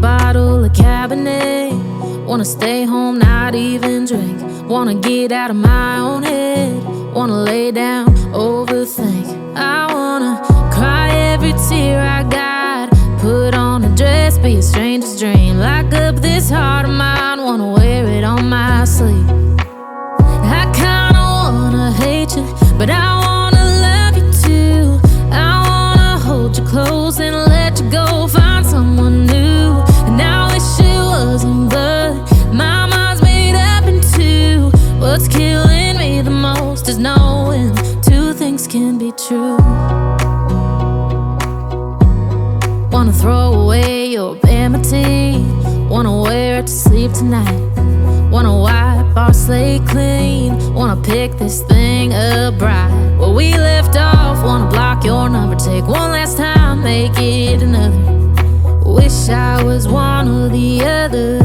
bottle of Cabernet. Wanna stay home, not even drink. Wanna get out of my own head. Wanna lay down, overthink. I wanna cry every tear I got. Put on a dress, be a stranger's dream. Lock up this heart of mine, wanna wear it on my sleeve. I kinda wanna hate you, but I wanna love you too. I wanna hold you close and let you go, find someone new. And I wish it wasn't, but my mind's made up in two. What's killing me the most is knowing two things can be true. Wanna throw away your vanity. Wanna wear it to sleep tonight. Wanna wipe our slate clean. Wanna pick this thing up right where we left off. Wanna block your number, take one last time, make it another. Wish I was one or the other.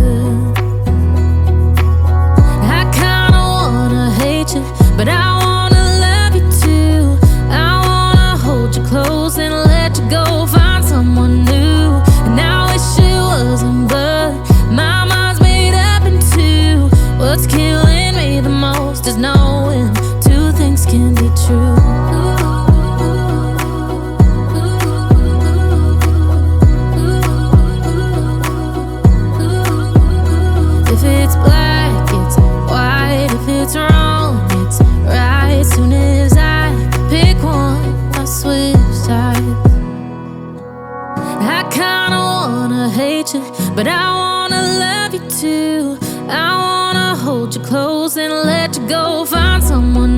I kinda wanna hate you, but I wanna love you too. I wanna hold you close and let you go, find someone new. And I wish it wasn't, but my mind's made up in two. What's killing me the most is knowing two things can be true. If it's black, it's white. If it's wrong, it's right. Soon as I pick one, I switch sides. I kinda wanna hate you, but I wanna love you too. I wanna hold you close and let you go, find someone